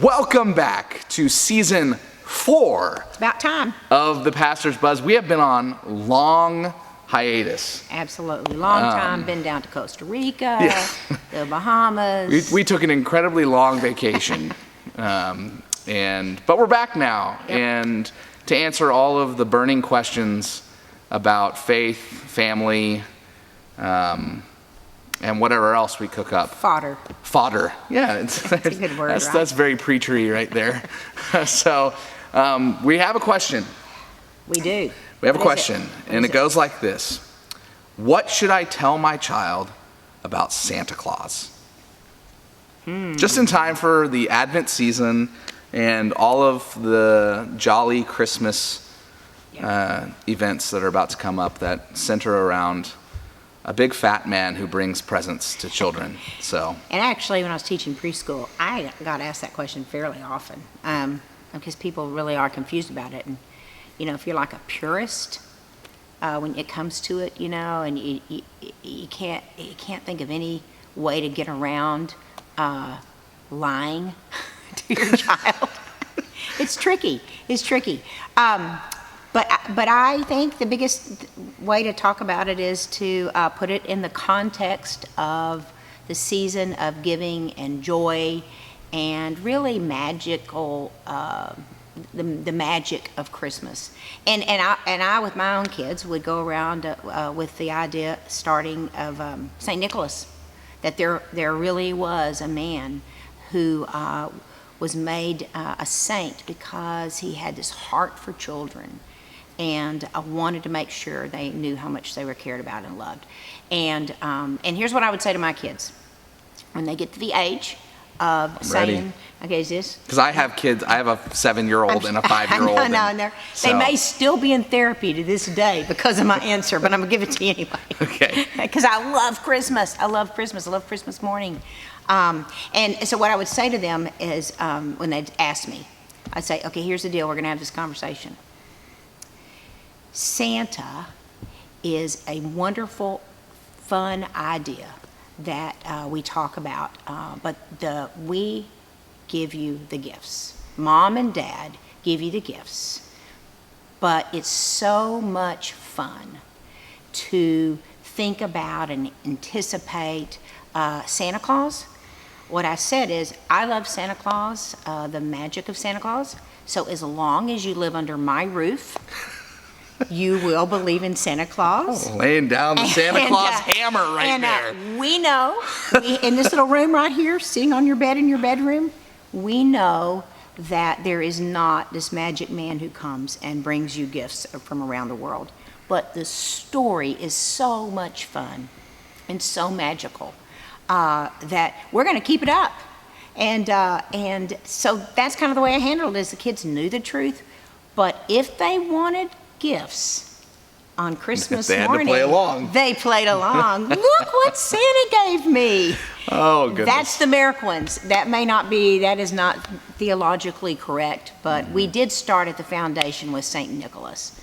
Welcome back to season 4. It's about time. Of the Pastor's Buzz. We have been on long hiatus. Absolutely. Long time. Been down to Costa Rica, the Bahamas. We took an incredibly long vacation. But we're back now. Yep. And to answer all of the burning questions about faith, family, and whatever else we cook up. Fodder. Yeah, That's a good word, right? That's very preachery right there. So we have a question. We do. We have a What is question, it? and it goes like this. What should I tell my child about Santa Claus? Just in time for the Advent season and all of the jolly Christmas events that are about to come up that center around a big fat man who brings presents to children. So. And actually, when I was teaching preschool, I got asked that question fairly often because people really are confused about it. And, you know, if you're like a purist, when it comes to it, you know, and you can't think of any way to get around lying to your child. It's tricky. But I think the biggest way to talk about it is to put it in the context of the season of giving and joy and really magical, the magic of Christmas. And I with my own kids would go around with the idea starting of St. Nicholas, that there really was a man who was made a saint because he had this heart for children. And I wanted to make sure they knew how much they were cared about and loved. And here's what I would say to my kids. When they get to the age of saying, okay, is this? Because I have kids. I have a 7-year-old and a 5-year-old. No. They may still be in therapy to this day because of my answer, but I'm going to give it to you anyway. Okay. Because I love Christmas. I love Christmas morning. And so what I would say to them is when they'd ask me, I'd say, okay, here's the deal. We're going to have this conversation. Santa is a wonderful, fun idea that we talk about, but we give you the gifts. Mom and Dad give you the gifts, but it's so much fun to think about and anticipate Santa Claus. What I said is, I love Santa Claus, the magic of Santa Claus, so as long as you live under my roof, you will believe in Santa Claus. Oh, laying down the Santa Claus hammer right there. We know, in this little room right here, sitting on your bed in your bedroom, we know that there is not this magic man who comes and brings you gifts from around the world. But the story is so much fun and so magical that we're going to keep it up. And so that's kind of the way I handled it, is the kids knew the truth. But if they wanted gifts on Christmas morning, they played along. Look what Santa gave me. Oh, goodness. That's the Americans. That is not theologically correct, but we did start at the foundation with St. Nicholas,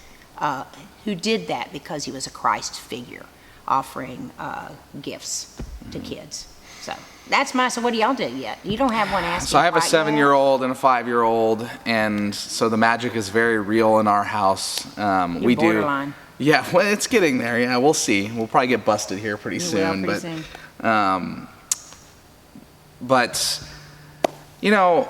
who did that because he was a Christ figure offering gifts to kids. So that's so what do y'all do yet? You don't have one asking. So I have a 7-year-old and a 5-year-old, and so the magic is very real in our house. We borderline. Yeah, well, it's getting there. Yeah, we'll see. We'll probably get busted here pretty soon. But you know,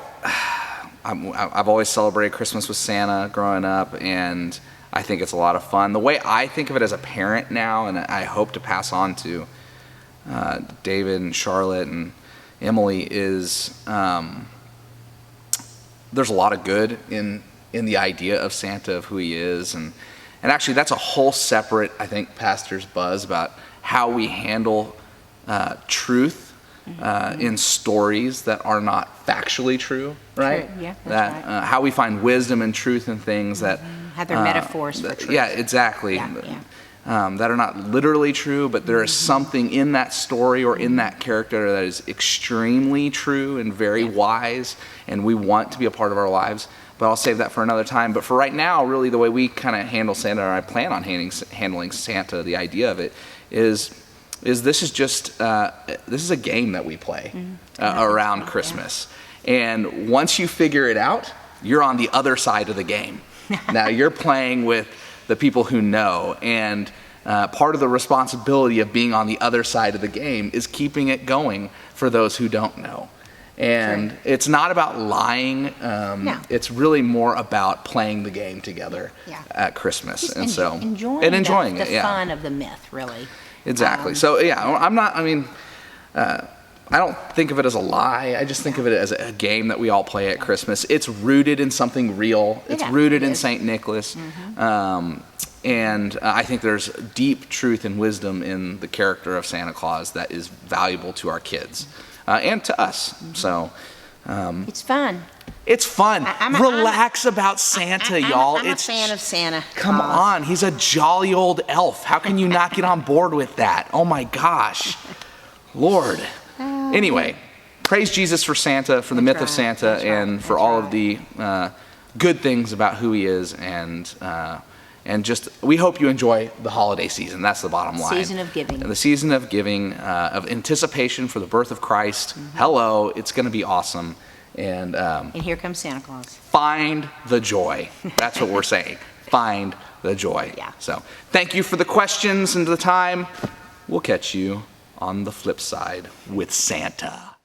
I've always celebrated Christmas with Santa growing up, and I think it's a lot of fun. The way I think of it as a parent now, and I hope to pass on to David and Charlotte and Emily, is there's a lot of good in the idea of Santa, of who he is, and actually that's a whole separate, I think, Pastor's Buzz about how we handle truth in stories that are not factually true, right? True. Yeah, that's right. How we find wisdom and truth in things that have their metaphors for truth. Yeah, exactly. Yeah. That are not literally true, but there is something in that story or in that character that is extremely true and very wise, and we want to be a part of our lives. But I'll save that for another time. But for right now, really the way we kind of handle Santa, or I plan on handling Santa, the idea of it, is this is just this is a game that we play around Christmas. And once you figure it out, you're on the other side of the game. Now you're playing with the people who know, and part of the responsibility of being on the other side of the game is keeping it going for those who don't know. And it's not about lying. No. It's really more about playing the game together at Christmas. Just and so enjoying it, the fun of the myth, really. Exactly. So yeah, I don't think of it as a lie. I just think of it as a game that we all play at Christmas. It's rooted in something real. It's rooted in St. Nicholas. And I think there's deep truth and wisdom in the character of Santa Claus that is valuable to our kids and to us. So It's fun. it's fun. Relax about Santa, y'all. I'm a fan of Santa. Come on, he's a jolly old elf. How can you not get on board with that? Oh my gosh. Lord. Anyway, praise Jesus for Santa, for the myth of Santa, and for all of the good things about who he is, and just we hope you enjoy the holiday season. That's the bottom line. Season of giving. The season of giving, of anticipation for the birth of Christ. Hello, it's going to be awesome. And here comes Santa Claus. find the joy. That's what we're saying. Find the joy. Yeah. So thank you for the questions and the time. We'll catch you on the flip side with Santa.